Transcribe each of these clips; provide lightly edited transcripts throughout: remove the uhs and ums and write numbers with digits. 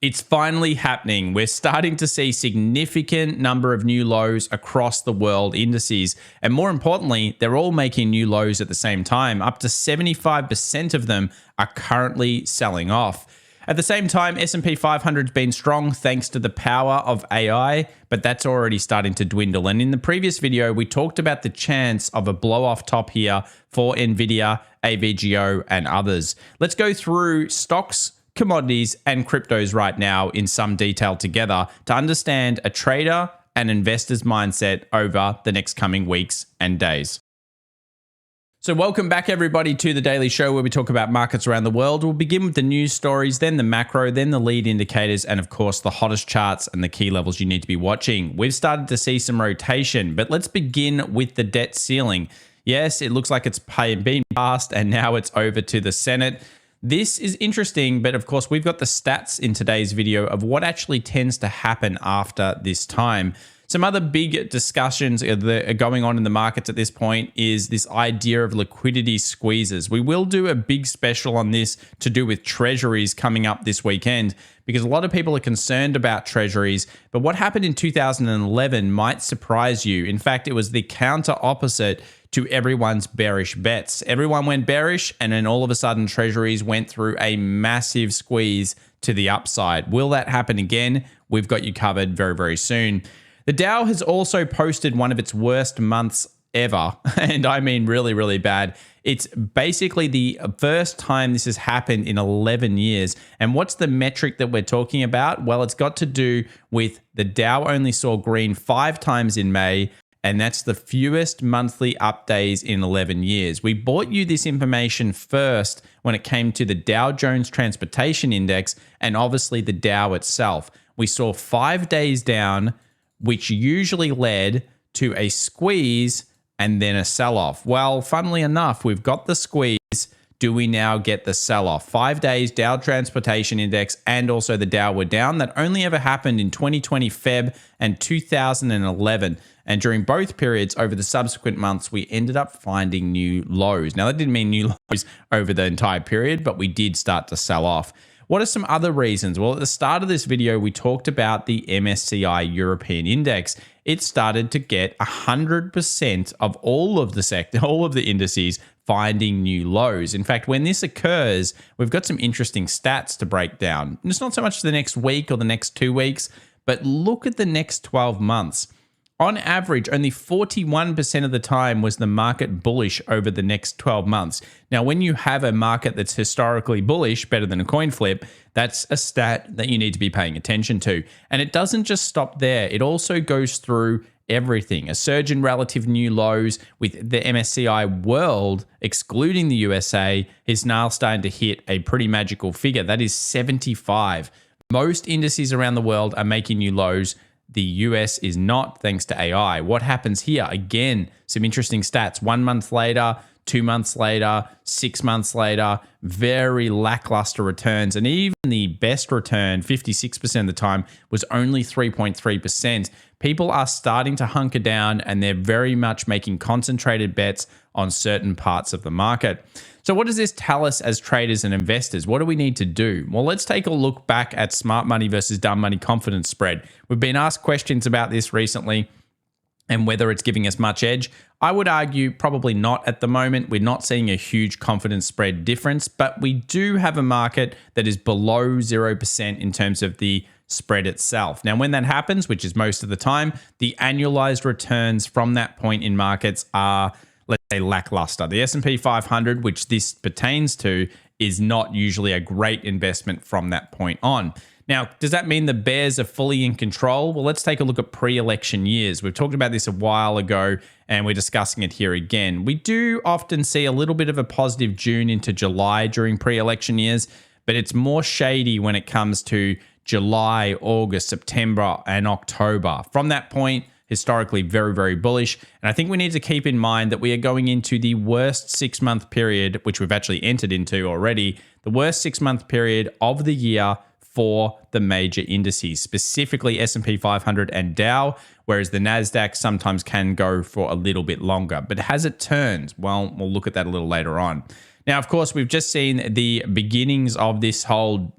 It's finally happening. We're starting to see significant number of new lows across the world indices. And more importantly, they're all making new lows at the same time. Up to 75% of them are currently selling off. At the same time, S&P 500's been strong thanks to the power of AI, but that's already starting to dwindle. And in the previous video, we talked about the chance of a blow-off top here for Nvidia, AVGO, and others. Let's go through stocks, commodities, and cryptos right now in some detail together to understand a trader and investor's mindset over the next coming weeks and days. So welcome back everybody to the Daily Show where we talk about markets around the world. We'll begin with the news stories, then the macro, then the lead indicators, and of course the hottest charts and the key levels you need to be watching. We've started to see some rotation, but let's begin with the debt ceiling. Yes, it looks like it's been passed and now it's over to the Senate. This is interesting, but of course, we've got the stats in today's video of what actually tends to happen after this time. Some other big discussions that are going on in the markets at this point is this idea of liquidity squeezes. We will do a big special on this to do with treasuries coming up this weekend because a lot of people are concerned about treasuries, but what happened in 2011 might surprise you. In fact, it was the counter opposite to everyone's bearish bets. Everyone went bearish, and then all of a sudden treasuries went through a massive squeeze to the upside. Will that happen again? We've got you covered very, very soon. The Dow has also posted one of its worst months ever, and I mean really, really bad. It's basically the first time this has happened in 11 years. And what's the metric that we're talking about? Well, it's got to do with the Dow only saw green 5 times in May, and that's the fewest monthly up days in 11 years. We brought you this information first when it came to the Dow Jones Transportation Index and obviously the Dow itself. We saw 5 days down, which usually led to a squeeze and then a sell-off. Well, funnily enough, we've got the squeeze. Do we now get the sell-off? 5 days, Dow Transportation Index and also the Dow were down. That only ever happened in 2020 Feb and 2011. And during both periods over the subsequent months, we ended up finding new lows. Now, that didn't mean new lows over the entire period, but we did start to sell off. What are some other reasons? Well, at the start of this video, we talked about the MSCI European Index. It started to get 100% of all of the indices finding new lows. In fact, when this occurs, we've got some interesting stats to break down. And it's not so much the next week or the next 2 weeks, but look at the next 12 months. On average, only 41% of the time was the market bullish over the next 12 months. Now, when you have a market that's historically bullish, better than a coin flip, that's a stat that you need to be paying attention to. And it doesn't just stop there. It also goes through everything. A surge in relative new lows with the MSCI World, excluding the USA, is now starting to hit a pretty magical figure. That is 75. Most indices around the world are making new lows. The US is not, thanks to AI. What happens here? Again, some interesting stats. 1 month later, 2 months later, 6 months later, very lackluster returns. And even the best return, 56% of the time, was only 3.3%. People are starting to hunker down and they're very much making concentrated bets on certain parts of the market. So what does this tell us as traders and investors? What do we need to do? Well, let's take a look back at smart money versus dumb money confidence spread. We've been asked questions about this recently and whether it's giving us much edge. I would argue probably not at the moment. We're not seeing a huge confidence spread difference, but we do have a market that is below 0% in terms of the spread itself. Now, when that happens, which is most of the time, the annualized returns from that point in markets are, let's say, lackluster. The S&P 500, which this pertains to, is not usually a great investment from that point on. Now, does that mean the bears are fully in control? Well, let's take a look at pre-election years. We've talked about this a while ago, and we're discussing it here again. We do often see a little bit of a positive June into July during pre-election years, but it's more shady when it comes to July, August, September, and October. From that point, historically very, very bullish. And I think we need to keep in mind that we are going into the worst 6-month period, which we've actually entered into already, the worst 6-month period of the year for the major indices, specifically S&P 500 and Dow, whereas the NASDAQ sometimes can go for a little bit longer. But has it turned? Well, we'll look at that a little later on. Now, of course, we've just seen the beginnings of this whole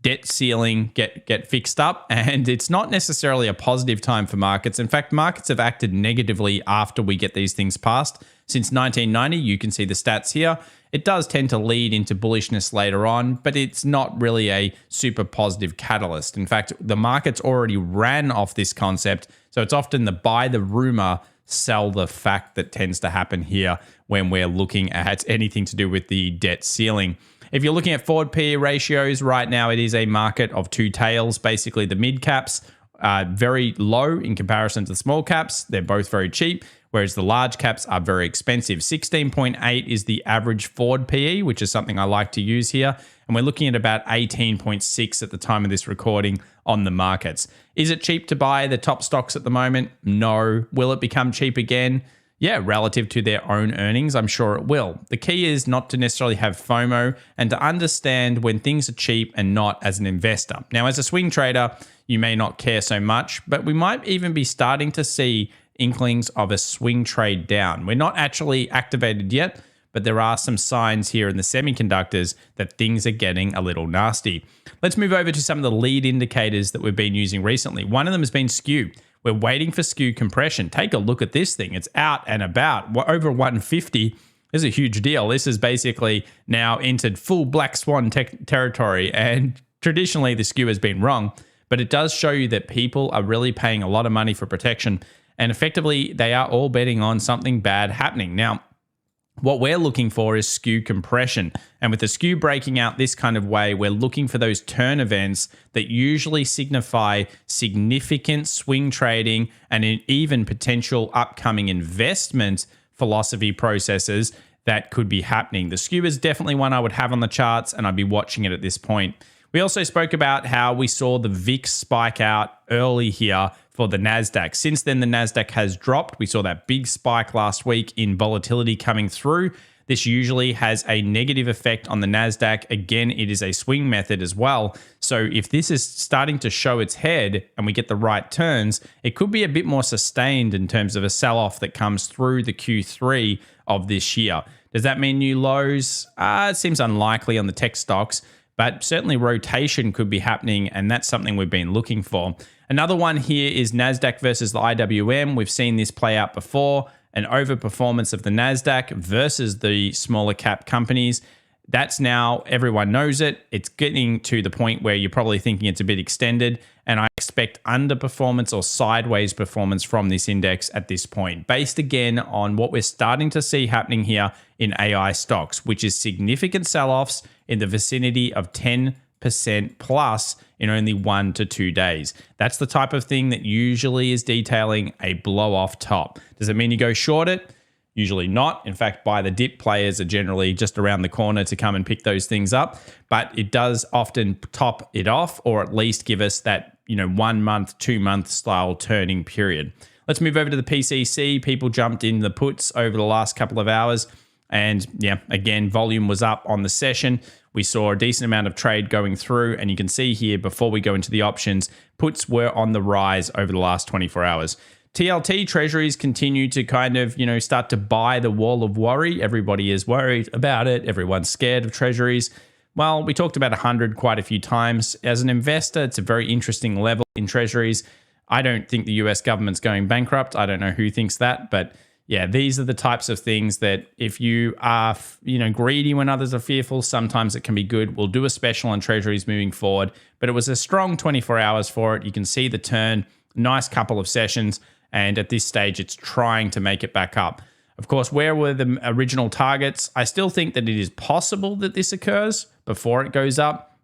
debt ceiling get fixed up, and it's not necessarily a positive time for markets. In fact, markets have acted negatively after we get these things passed. Since 1990, you can see the stats here. It does tend to lead into bullishness later on, but it's not really a super positive catalyst. In fact, the markets already ran off this concept, so it's often the buy the rumor, sell the fact that tends to happen here when we're looking at anything to do with the debt ceiling. If you're looking at forward PE ratios, right now it is a market of two tails. Basically, the mid caps are very low in comparison to the small caps. They're both very cheap, whereas the large caps are very expensive. 16.8 is the average forward PE, which is something I like to use here. And we're looking at about 18.6 at the time of this recording on the markets. Is it cheap to buy the top stocks at the moment? No. Will it become cheap again? Yeah, relative to their own earnings, I'm sure it will. The key is not to necessarily have FOMO and to understand when things are cheap and not as an investor. Now, as a swing trader, you may not care so much, but we might even be starting to see inklings of a swing trade down. We're not actually activated yet, but there are some signs here in the semiconductors that things are getting a little nasty. Let's move over to some of the lead indicators that we've been using recently. One of them has been skew. We're waiting for skew compression. Take a look at this thing. It's out and about. We're over 150. This is a huge deal. This is basically now entered full black swan territory. And traditionally, the skew has been wrong, but it does show you that people are really paying a lot of money for protection. And effectively, they are all betting on something bad happening. Now, what we're looking for is skew compression. And with the skew breaking out this kind of way, we're looking for those turn events that usually signify significant swing trading and even potential upcoming investment philosophy processes that could be happening. The skew is definitely one I would have on the charts, and I'd be watching it at this point. We also spoke about how we saw the VIX spike out early here for the NASDAQ. Since then, the NASDAQ has dropped. We saw that big spike last week in volatility coming through. This usually has a negative effect on the NASDAQ. Again, it is a swing method as well. So if this is starting to show its head and we get the right turns, it could be a bit more sustained in terms of a sell-off that comes through the Q3 of this year. Does that mean new lows? It seems unlikely on the tech stocks, but certainly rotation could be happening, and that's something we've been looking for. Another one here is NASDAQ versus the IWM. We've seen this play out before, an overperformance of the NASDAQ versus the smaller cap companies. That's now, everyone knows it. It's getting to the point where you're probably thinking it's a bit extended, and I expect underperformance or sideways performance from this index at this point, based again on what we're starting to see happening here in AI stocks, which is significant sell-offs in the vicinity of 10% plus in only 1 to 2 days. That's the type of thing that usually is detailing a blow-off top. Does it mean you go short it? Usually not. In fact, buy the dip players are generally just around the corner to come and pick those things up. But it does often top it off, or at least give us that 1 month, 2 month style turning period. Let's move over to the PCC. People jumped in the puts over the last couple of hours. And yeah, again, volume was up on the session. We saw a decent amount of trade going through. And you can see here, before we go into the options, puts were on the rise over the last 24 hours. TLT treasuries continue to kind of, start to buy the wall of worry. Everybody is worried about it. Everyone's scared of treasuries. Well, we talked about 100 quite a few times. As an investor, it's a very interesting level in treasuries. I don't think the US government's going bankrupt. I don't know who thinks that, but yeah, these are the types of things that if you are, greedy when others are fearful, sometimes it can be good. We'll do a special on treasuries moving forward, but it was a strong 24 hours for it. You can see the turn, nice couple of sessions. And at this stage, it's trying to make it back up. Of course, where were the original targets? I still think that it is possible that this occurs before it goes up.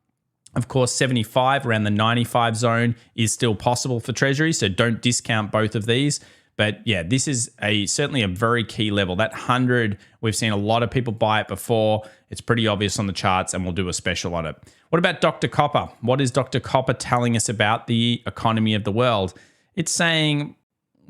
Of course, 75 around the 95 zone is still possible for Treasury, so don't discount both of these. But yeah, this is certainly a very key level. That 100, we've seen a lot of people buy it before. It's pretty obvious on the charts, and we'll do a special on it. What about Dr. Copper? What is Dr. Copper telling us about the economy of the world? It's saying,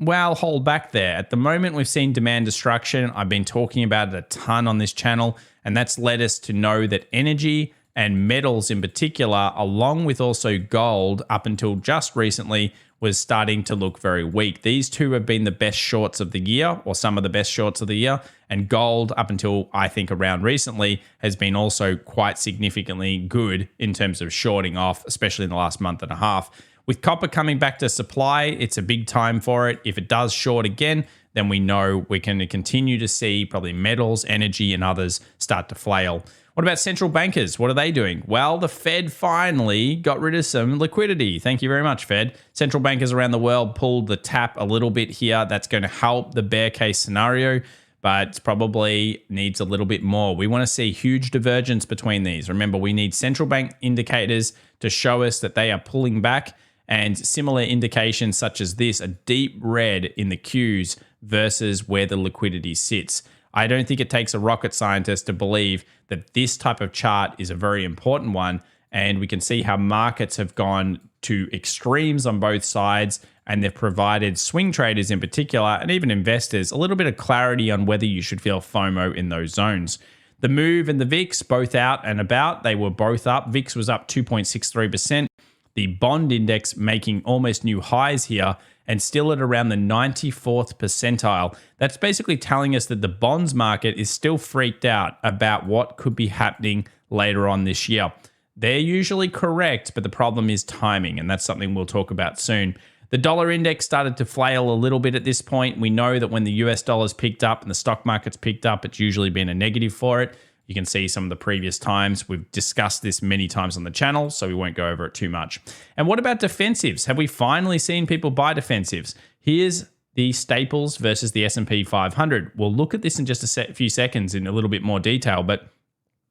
well, hold back there. At the moment, we've seen demand destruction. I've been talking about it a ton on this channel, and that's led us to know that energy and metals in particular, along with also gold up until just recently, was starting to look very weak. These two have been the best shorts of the year, or some of the best shorts of the year, and gold up until I think around recently has been also quite significantly good in terms of shorting off, especially in the last month and a half. With copper coming back to supply, it's a big time for it. If it does short again, then we know we're going to continue to see probably metals, energy, and others start to flail. What about central bankers? What are they doing? Well, the Fed finally got rid of some liquidity. Thank you very much, Fed. Central bankers around the world pulled the tap a little bit here. That's going to help the bear case scenario, but it probably needs a little bit more. We want to see huge divergence between these. Remember, we need central bank indicators to show us that they are pulling back, and similar indications such as this, a deep red in the Qs versus where the liquidity sits. I don't think it takes a rocket scientist to believe that this type of chart is a very important one, and we can see how markets have gone to extremes on both sides, and they've provided swing traders in particular, and even investors, a little bit of clarity on whether you should feel FOMO in those zones. The move and the VIX both out and about. They were both up. VIX was up 2.63%. The bond index making almost new highs here, and still at around the 94th percentile. That's basically telling us that the bonds market is still freaked out about what could be happening later on this year. They're usually correct, but the problem is timing, and that's something we'll talk about soon. The dollar index started to flail a little bit at this point. We know that when the US dollar's picked up and the stock market's picked up, it's usually been a negative for it. You can see some of the previous times. We've discussed this many times on the channel, so we won't go over it too much. And what about defensives? Have we finally seen people buy defensives? Here's the staples versus the S&P 500. We'll look at this in just a few seconds in a little bit more detail, but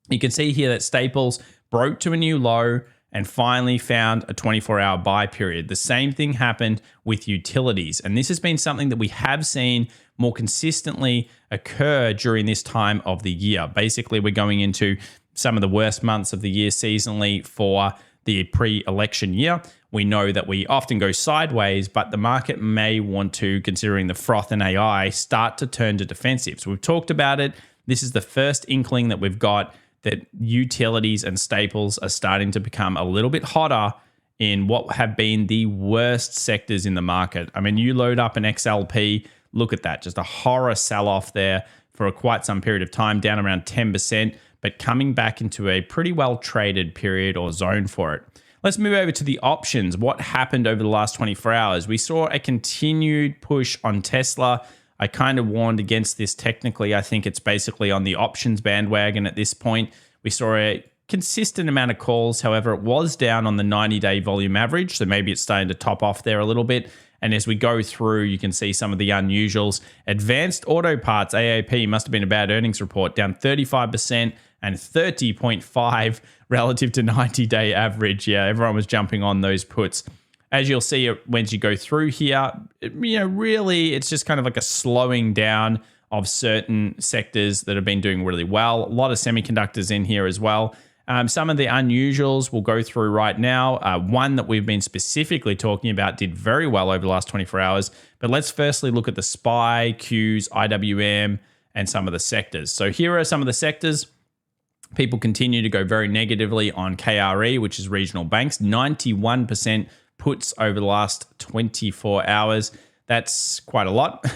you can see here that staples broke to a new low and finally found a 24-hour buy period. The same thing happened with utilities, and this has been something that we have seen more consistently occur during this time of the year. Basically, we're going into some of the worst months of the year seasonally for the pre-election year. We know that we often go sideways, but the market may want to, considering the froth in AI, start to turn to defensive. So we've talked about it. This is the first inkling that we've got that utilities and staples are starting to become a little bit hotter in what have been the worst sectors in the market. I mean, you load up an XLP, look at that, just a horror sell-off there for quite some period of time, down around 10%, but coming back into a pretty well-traded period or zone for it. Let's move over to the options. What happened over the last 24 hours? We saw a continued push on Tesla. I kind of warned against this technically. I think it's basically on the options bandwagon at this point. We saw a consistent amount of calls. However, it was down on the 90-day volume average, so maybe it's starting to top off there a little bit. And as we go through, you can see some of the unusuals. Advanced Auto Parts, AAP, must have been a bad earnings report, down 35% and 30.5 relative to 90-day average. Yeah, everyone was jumping on those puts. As you'll see once you go through here, really it's just kind of like a slowing down of certain sectors that have been doing really well. A lot of semiconductors in here as well. Some of the unusuals we'll go through right now. One that we've been specifically talking about did very well over the last 24 hours. But let's firstly look at the SPY, Qs, IWM, and some of the sectors. So here are some of the sectors. People continue to go very negatively on KRE, which is regional banks. 91% puts over the last 24 hours. That's quite a lot.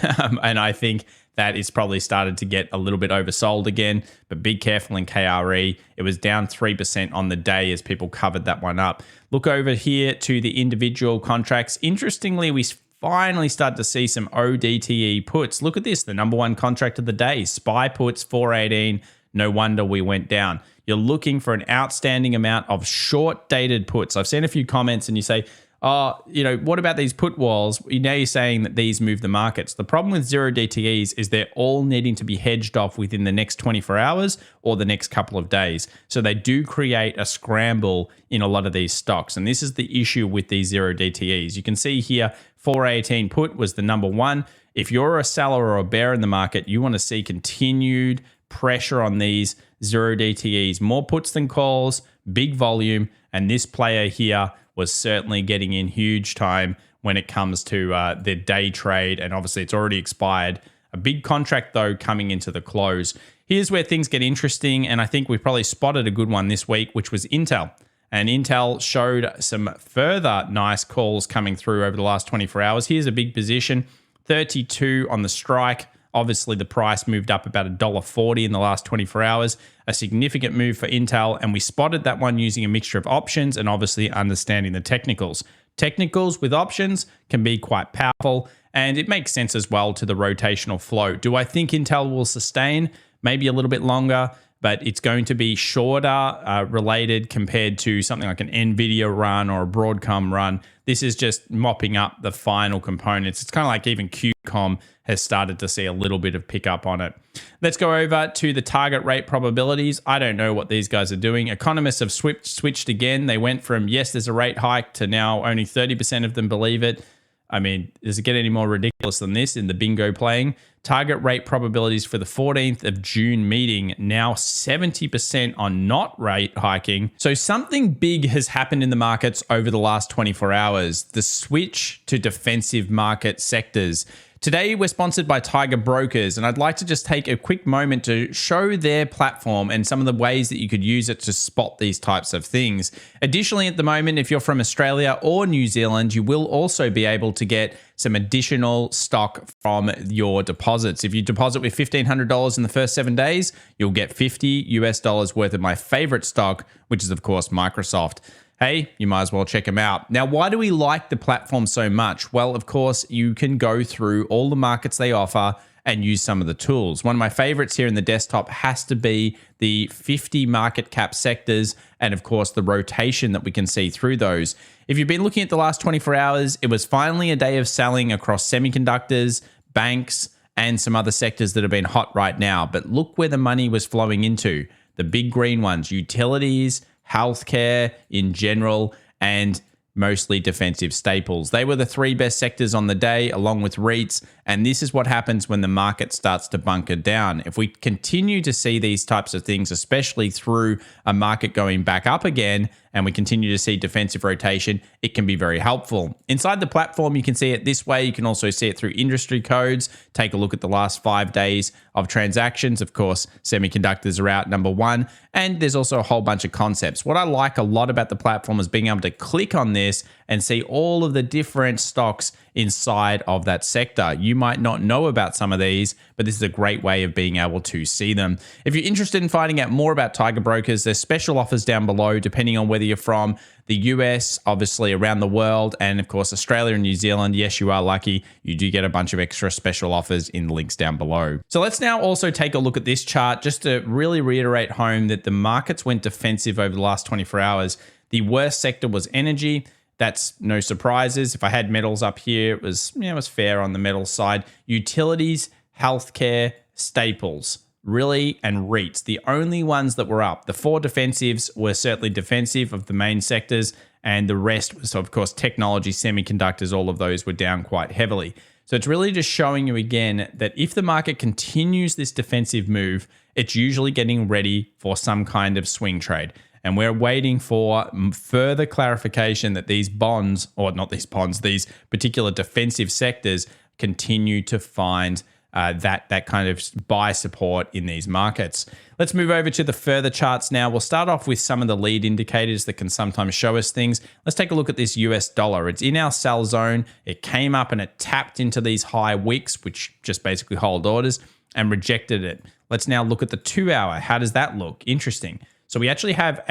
And I think that is probably started to get a little bit oversold again, but be careful in KRE. It was down 3% on the day as people covered that one up. Look over here to the individual contracts. Interestingly, we finally start to see some ODTE puts. Look at this, the number one contract of the day, SPY puts 418. No wonder we went down. You're looking for an outstanding amount of short dated puts. I've seen a few comments and you say, what about these put walls? Now you're saying that these move the markets. The problem with zero DTEs is they're all needing to be hedged off within the next 24 hours or the next couple of days. So they do create a scramble in a lot of these stocks. And this is the issue with these zero DTEs. You can see here, 418 put was the number one. If you're a seller or a bear in the market, you want to see continued pressure on these zero DTEs, more puts than calls, big volume. And this player here was certainly getting in huge time when it comes to the day trade. And obviously it's already expired A big contract, though, coming into the close. Here's where things get interesting, and I think we probably spotted a good one this week, which was Intel. And Intel showed some further nice calls coming through over the last 24 hours. Here's a big position, 32 on the strike. Obviously, the price moved up about $1.40 in the last 24 hours, a significant move for Intel, and we spotted that one using a mixture of options and obviously understanding the technicals. Technicals with options can be quite powerful, and it makes sense as well to the rotational flow. Do I think Intel will sustain? Maybe a little bit longer, but it's going to be shorter related compared to something like an Nvidia run or a Broadcom run. This is just mopping up the final components. It's kind of like even QCOM has started to see a little bit of pickup on it. Let's go over to the target rate probabilities. I don't know what these guys are doing. Economists have switched again. They went from, yes, there's a rate hike, to now only 30% of them believe it. I mean, does it get any more ridiculous than this in the bingo playing? Target rate probabilities for the 14th of June meeting, now 70% on not rate hiking. So something big has happened in the markets over the last 24 hours, the switch to defensive market sectors. Today, we're sponsored by Tiger Brokers, and I'd like to just take a quick moment to show their platform and some of the ways that you could use it to spot these types of things. Additionally, at the moment, if you're from Australia or New Zealand, you will also be able to get some additional stock from your deposits. If you deposit with $1,500 in the first 7 days, you'll get $50 worth of my favorite stock, which is, of course, Microsoft. Hey, you might as well check them out. Now, why do we like the platform so much? Well, of course, you can go through all the markets they offer and use some of the tools. One of my favorites here in the desktop has to be the 50 market cap sectors and, of course, the rotation that we can see through those. If you've been looking at the last 24 hours, it was finally a day of selling across semiconductors, banks, and some other sectors that have been hot right now. But look where the money was flowing into. The big green ones, utilities, healthcare in general, and mostly defensive staples. They were the three best sectors on the day, along with REITs, and this is what happens when the market starts to bunker down. If we continue to see these types of things, especially through a market going back up again, and we continue to see defensive rotation, it can be very helpful. Inside the platform, you can see it this way. You can also see it through industry codes. Take a look at the last 5 days of transactions. Of course, semiconductors are out number one, and there's also a whole bunch of concepts. What I like a lot about the platform is being able to click on this and see all of the different stocks inside of that sector. You might not know about some of these, but this is a great way of being able to see them. If you're interested in finding out more about Tiger Brokers, there's special offers down below, depending on whether you're from the US, obviously around the world, and of course, Australia and New Zealand. Yes, you are lucky. You do get a bunch of extra special offers in the links down below. So let's now also take a look at this chart just to really reiterate home that the markets went defensive over the last 24 hours. The worst sector was energy. That's no surprises. If I had metals up here, it was fair on the metals side. Utilities, healthcare, staples, really, and REITs, the only ones that were up. The 4 defensives were certainly defensive of the main sectors, and the rest was, of course, technology, semiconductors, all of those were down quite heavily. So it's really just showing you again that if the market continues this defensive move, it's usually getting ready for some kind of swing trade. And we're waiting for further clarification that these bonds, or not these bonds, these particular defensive sectors continue to find that kind of buy support in these markets. Let's move over to the further charts now. We'll start off with some of the lead indicators that can sometimes show us things. Let's take a look at this US dollar. It's in our sell zone. It came up and it tapped into these high wicks, which just basically hold orders, and rejected it. Let's now look at the 2-hour. How does that look? Interesting. So we actually have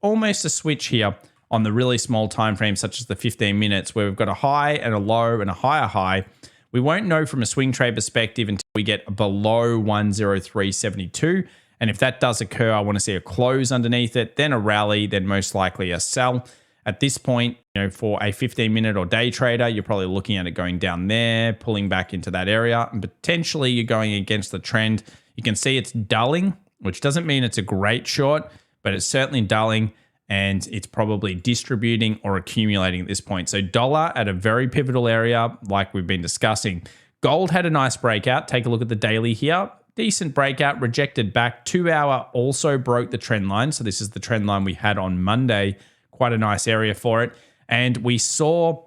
almost a switch here on the really small time frames, such as the 15 minutes, where we've got a high and a low and a higher high. We won't know from a swing trade perspective until we get below 103.72. And if that does occur, I want to see a close underneath it, then a rally, then most likely a sell. At this point, for a 15-minute or day trader, you're probably looking at it going down there, pulling back into that area, and potentially you're going against the trend. You can see it's dulling, which doesn't mean it's a great short, but it's certainly dulling, and it's probably distributing or accumulating at this point. So dollar at a very pivotal area, like we've been discussing. Gold had a nice breakout. Take a look at the daily here. Decent breakout, rejected back. 2-hour also broke the trend line. So this is the trend line we had on Monday. Quite a nice area for it. And we saw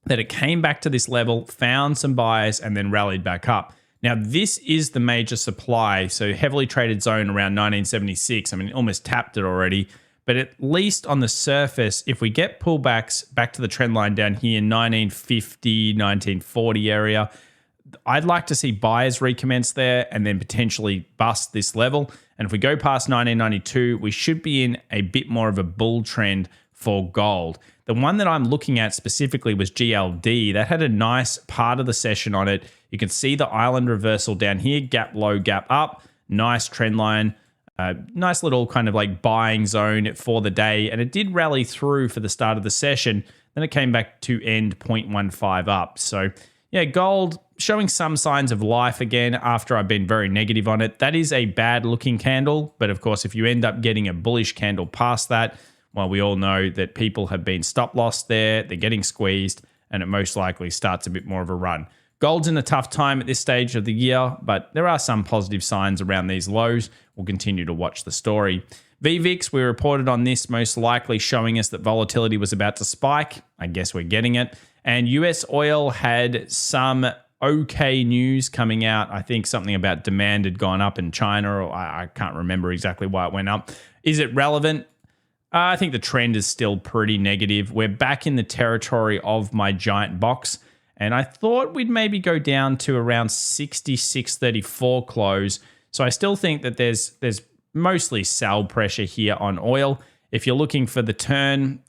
that it came back to this level, found some buyers, and then rallied back up. Now, this is the major supply, so heavily traded zone around 1976. I mean, it almost tapped it already, but at least on the surface, if we get pullbacks back to the trend line down here in 1950, 1940 area, I'd like to see buyers recommence there and then potentially bust this level. And if we go past 1992, we should be in a bit more of a bull trend for gold. The one that I'm looking at specifically was GLD. That had a nice part of the session on it. You can see the island reversal down here, gap low, gap up, nice trend line, nice little kind of like buying zone for the day. And it did rally through for the start of the session. Then it came back to end 0.15 up. So yeah, gold showing some signs of life again after I've been very negative on it. That is a bad looking candle. But of course, if you end up getting a bullish candle past that, well, we all know that people have been stop loss there, they're getting squeezed, and it most likely starts a bit more of a run. Gold's in a tough time at this stage of the year, but there are some positive signs around these lows. We'll continue to watch the story. VVIX, we reported on this, most likely showing us that volatility was about to spike. I guess we're getting it. And US oil had some okay news coming out. I think something about demand had gone up in China, or I can't remember exactly why it went up. Is it relevant? I think the trend is still pretty negative. We're back in the territory of my giant box, and I thought we'd maybe go down to around 66.34 close. So I still think that there's mostly sell pressure here on oil. If you're looking for the turn,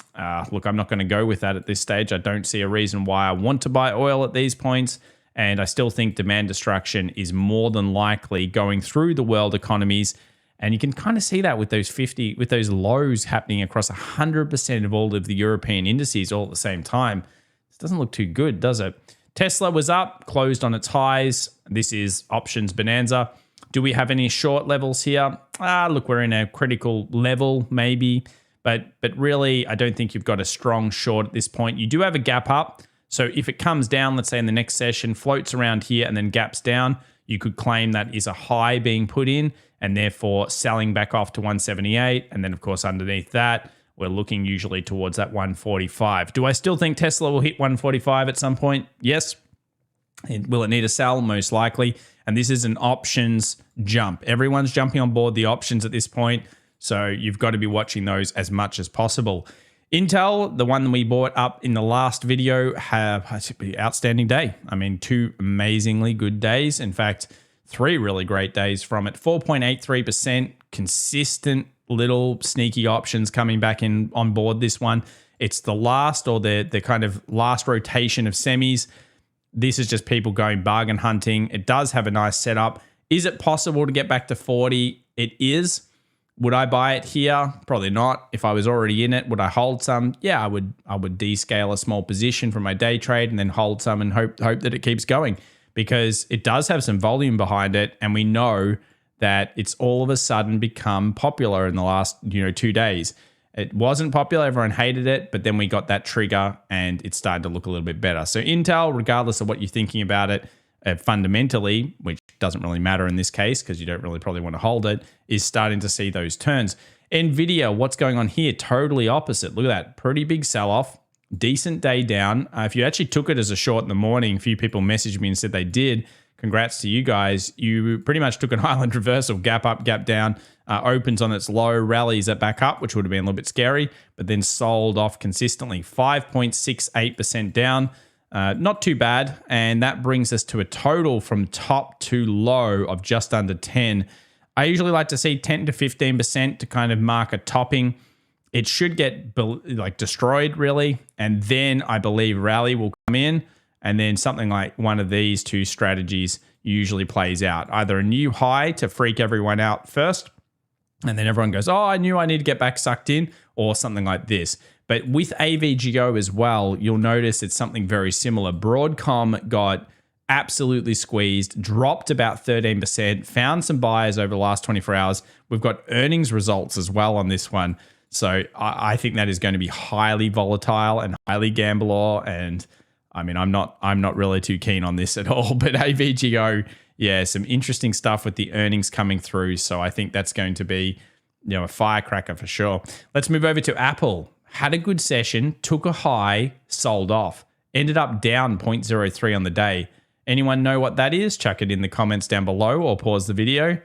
look, I'm not going to go with that at this stage. I don't see a reason why I want to buy oil at these points, and I still think demand destruction is more than likely going through the world economies. And you can kind of see that with those lows happening across 100% of all of the European indices all at the same time. This doesn't look too good, does it? Tesla was up, closed on its highs. This is options bonanza. Do we have any short levels here? Look, we're in a critical level maybe, but really I don't think you've got a strong short at this point. You do have a gap up. So if it comes down, let's say in the next session, floats around here and then gaps down, you could claim that is a high being put in and therefore selling back off to 178. And then, of course, underneath that, we're looking usually towards that 145. Do I still think Tesla will hit 145 at some point? Yes. Will it need a sell? Most likely. And this is an options jump. Everyone's jumping on board the options at this point. So you've got to be watching those as much as possible. Intel, the one we bought up in the last video, have an outstanding day. I mean, 2 amazingly good days. In fact, 3 really great days from it. 4.83%, consistent little sneaky options coming back in on board this one. It's the last or the kind of last rotation of semis. This is just people going bargain hunting. It does have a nice setup. Is it possible to get back to 40? It is. Would I buy it here? Probably not. If I was already in it, would I hold some? Yeah, I would descale a small position from my day trade and then hold some and hope that it keeps going, because it does have some volume behind it, and we know that it's all of a sudden become popular in the last 2 days. It wasn't popular, everyone hated it, but then we got that trigger and it started to look a little bit better. So Intel, regardless of what you're thinking about it, fundamentally, which doesn't really matter in this case because you don't really probably want to hold it, is starting to see those turns. Nvidia, what's going on here? Totally opposite. Look at that. Pretty big sell-off. Decent day down. If you actually took it as a short in the morning, a few people messaged me and said they did. Congrats to you guys. You pretty much took an island reversal, gap up, gap down, opens on its low, rallies it back up, which would have been a little bit scary, but then sold off consistently. 5.68% down. Not too bad. And that brings us to a total from top to low of just under 10. I usually like to see 10 to 15% to kind of mark a topping. It should get destroyed really. And then I believe rally will come in. And then something like one of these 2 strategies usually plays out. Either a new high to freak everyone out first, and then everyone goes, oh, I knew I need to get back sucked in, or something like this. But with AVGO as well, you'll notice it's something very similar. Broadcom got absolutely squeezed, dropped about 13%, found some buyers over the last 24 hours. We've got earnings results as well on this one. So I think that is going to be highly volatile and highly gamble. And I mean, I'm not really too keen on this at all, but AVGO, yeah, some interesting stuff with the earnings coming through. So I think that's going to be, a firecracker for sure. Let's move over to Apple. Had a good session, took a high, sold off, ended up down 0.03 on the day. Anyone know what that is? Chuck it in the comments down below or pause the video.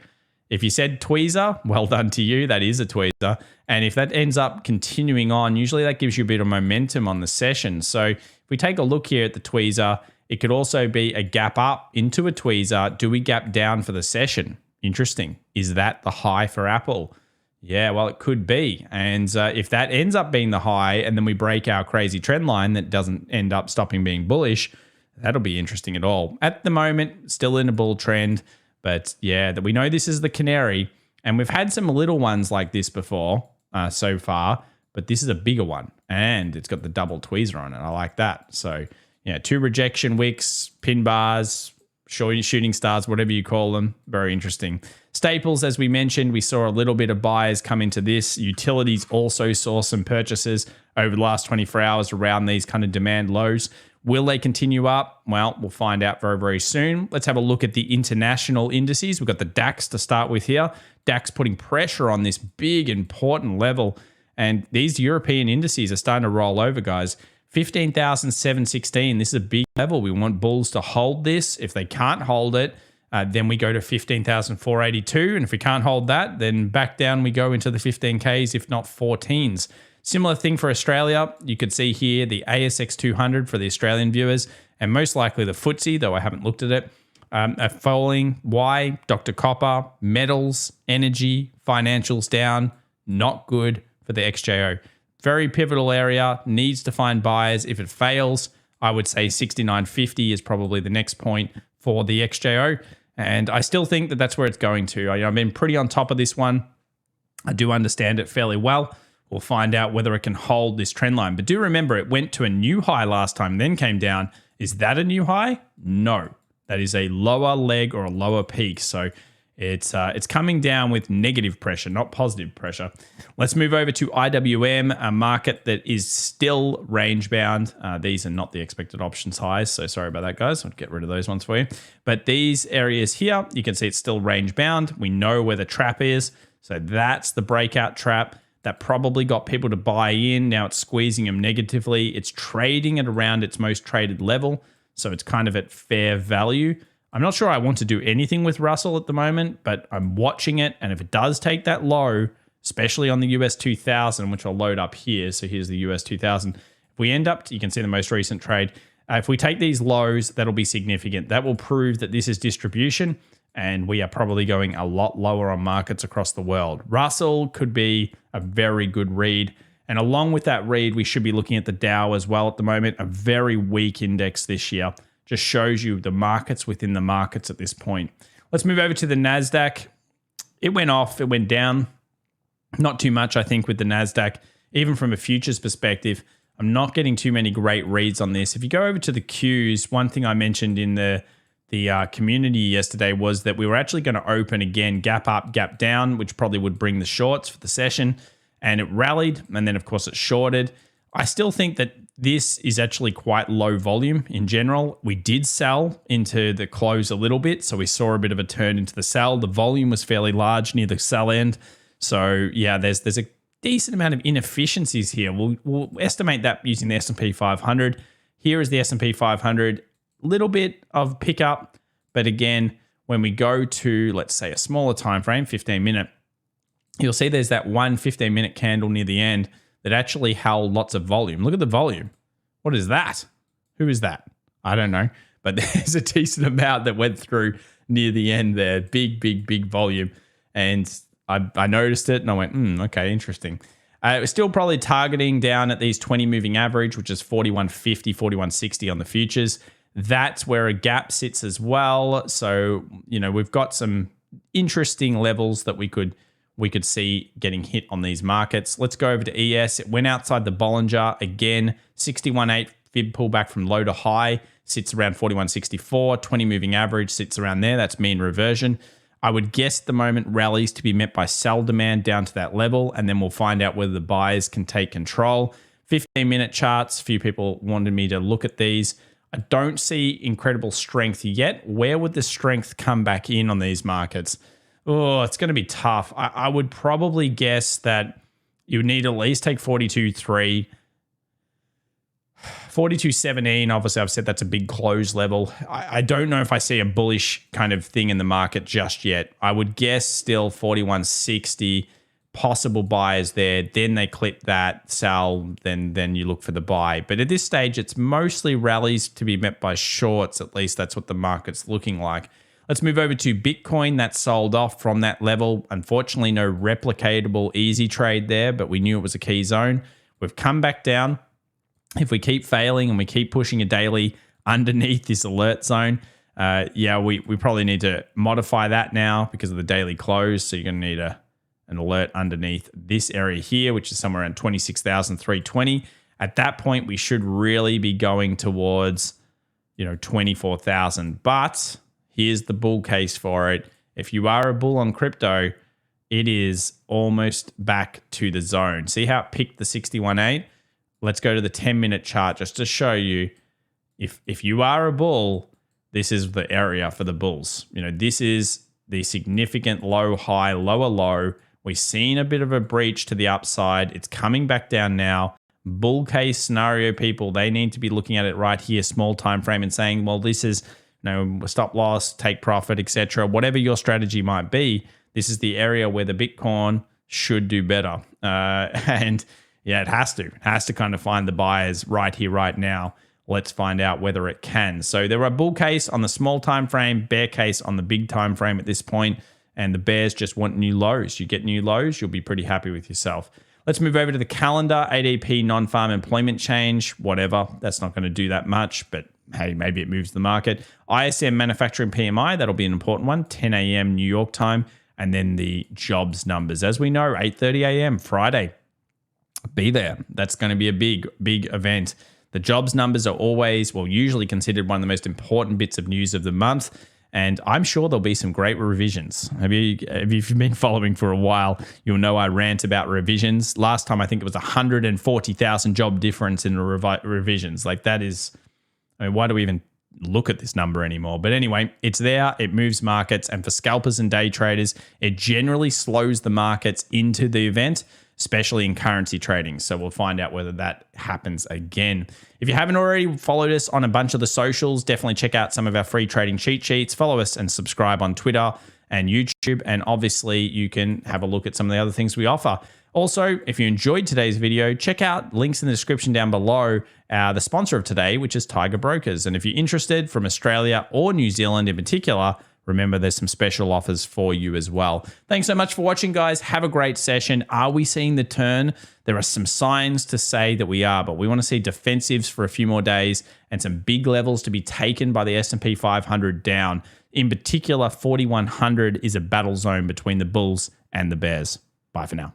If you said tweezer, well done to you. That is a tweezer. And if that ends up continuing on, usually that gives you a bit of momentum on the session. So if we take a look here at the tweezer, it could also be a gap up into a tweezer. Do we gap down for the session? Interesting. Is that the high for Apple? Yeah, well, it could be. And if that ends up being the high and then we break our crazy trend line that doesn't end up stopping being bullish, that'll be interesting at all. At the moment, still in a bull trend. But yeah, that we know this is the canary. And we've had some little ones like this before so far. But this is a bigger one. And it's got the double tweezer on it. I like that. So yeah, 2 rejection wicks, pin bars, shooting stars, whatever you call them. Very interesting. Staples, as we mentioned, we saw a little bit of buyers come into this. Utilities also saw some purchases over the last 24 hours around these kind of demand lows. Will they continue up? Well, we'll find out very, very soon. Let's have a look at the international indices. We've got the DAX to start with here. DAX putting pressure on this big, important level. And these European indices are starting to roll over, guys. 15,716. This is a big level. We want bulls to hold this. If they can't hold it, then we go to 15,482. And if we can't hold that, then back down we go into the 15Ks, if not 14s. Similar thing for Australia. You could see here the ASX 200 for the Australian viewers, and most likely the FTSE, though I haven't looked at it, are falling. Why? Dr. Copper, metals, energy, financials down. Not good for the XJO. Very pivotal area, needs to find buyers. If it fails, I would say 69.50 is probably the next point for the XJO. And I still think that that's where it's going to. I've been pretty on top of this one. I do understand it fairly well. We'll find out whether it can hold this trend line. But do remember, it went to a new high last time, then came down. Is that a new high? No. That is a lower leg or a lower peak. So it's coming down with negative pressure, not positive pressure. Let's move over to IWM, a market that is still range bound. These are not the expected options highs, so sorry about that, guys. I'll get rid of those ones for you. But these areas here, you can see it's still range bound. We know where the trap is. So that's the breakout trap. That probably got people to buy in. Now it's squeezing them negatively. It's trading at around its most traded level. So it's kind of at fair value. I'm not sure I want to do anything with Russell at the moment, but I'm watching it. And if it does take that low, especially on the US 2000, which I'll load up here. So here's the US 2000. If we end up, you can see the most recent trade. If we take these lows, that'll be significant. That will prove that this is distribution. And we are probably going a lot lower on markets across the world. Russell could be a very good read. And along with that read, we should be looking at the Dow as well at the moment. A very weak index this year. Just shows you the markets within the markets at this point. Let's move over to the NASDAQ. It went off. It went down. Not too much, I think, with the NASDAQ. Even from a futures perspective, I'm not getting too many great reads on this. If you go over to the Qs, one thing I mentioned in the community yesterday was that we were actually going to open again, gap up, gap down, which probably would bring the shorts for the session. And it rallied, and then of course it shorted. I still think that this is actually quite low volume in general. We did sell into the close a little bit, so we saw a bit of a turn into the sell. The volume was fairly large near the sell end. So yeah, there's a decent amount of inefficiencies here. We'll estimate that using the S&P 500. Here is the S&P 500. Little bit of pickup, but again, when we go to, let's say, a smaller time frame, 15-minute, you'll see there's that one 15-minute candle near the end that actually held lots of volume. Look at the volume. What is that? Who is that? I don't know, but there's a decent amount that went through near the end there. Big, big, big volume. And I noticed it and I went, okay, interesting. We're still probably targeting down at these 20 moving average, which is 41.50, 41.60 on the futures. That's where a gap sits as well. So, we've got some interesting levels that we could see getting hit on these markets. Let's go over to ES. It went outside the Bollinger again, 61.8 fib pullback from low to high, sits around 41.64. 20 moving average sits around there. That's mean reversion. I would guess at the moment rallies to be met by sell demand down to that level, and then we'll find out whether the buyers can take control. 15-minute charts. A few people wanted me to look at these. I don't see incredible strength yet. Where would the strength come back in on these markets? Oh, it's going to be tough. I would probably guess that you would need to at least take 42.3. 42.17, obviously I've said that's a big close level. I don't know if I see a bullish kind of thing in the market just yet. I would guess still 41.60, possible buyers there. Then they clip that, sell, then you look for the buy. But at this stage, it's mostly rallies to be met by shorts. At least that's what the market's looking like. Let's move over to Bitcoin. That sold off from that level. Unfortunately, no replicatable easy trade there, but we knew it was a key zone. We've come back down. If we keep failing and we keep pushing a daily underneath this alert zone, we probably need to modify that now because of the daily close. So you're going to need an alert underneath this area here, which is somewhere around 26,320. At that point, we should really be going towards, 24,000. But here's the bull case for it. If you are a bull on crypto, it is almost back to the zone. See how it picked the 61.8? Let's go to the 10-minute chart just to show you if you are a bull, this is the area for the bulls. This is the significant low high, lower low. We've seen a bit of a breach to the upside. It's coming back down now. Bull case scenario, people, they need to be looking at it right here, small time frame, and saying, well, this is stop loss, take profit, etc. Whatever your strategy might be, this is the area where the Bitcoin should do better. Yeah, it has to kind of find the buyers right here, right now. Let's find out whether it can. So there are bull case on the small time frame, bear case on the big time frame at this point, and the bears just want new lows. You get new lows, you'll be pretty happy with yourself. Let's move over to the calendar, ADP, non-farm employment change, whatever. That's not going to do that much, but hey, maybe it moves the market. ISM manufacturing PMI, that'll be an important one, 10 a.m. New York time, and then the jobs numbers. As we know, 8:30 a.m. Friday. Be there. That's going to be a big event. The jobs numbers are usually considered one of the most important bits of news of the month. And I'm sure there'll be some great revisions. If you've been following for a while, you'll know I rant about revisions. Last time, I think it was 140,000 job difference in the revisions. Like that is, why do we even look at this number anymore? But anyway, it's there. It moves markets. And for scalpers and day traders, it generally slows the markets into the event, especially in currency trading. So we'll find out whether that happens again. If you haven't already followed us on a bunch of the socials, definitely check out some of our free trading cheat sheets. Follow us and subscribe on Twitter and YouTube. And obviously, you can have a look at some of the other things we offer. Also, if you enjoyed today's video, check out links in the description down below, the sponsor of today, which is Tiger Brokers. And if you're interested from Australia or New Zealand in particular, remember, there's some special offers for you as well. Thanks so much for watching, guys. Have a great session. Are we seeing the turn? There are some signs to say that we are, but we want to see defensives for a few more days and some big levels to be taken by the S&P 500 down. In particular, 4,100 is a battle zone between the bulls and the bears. Bye for now.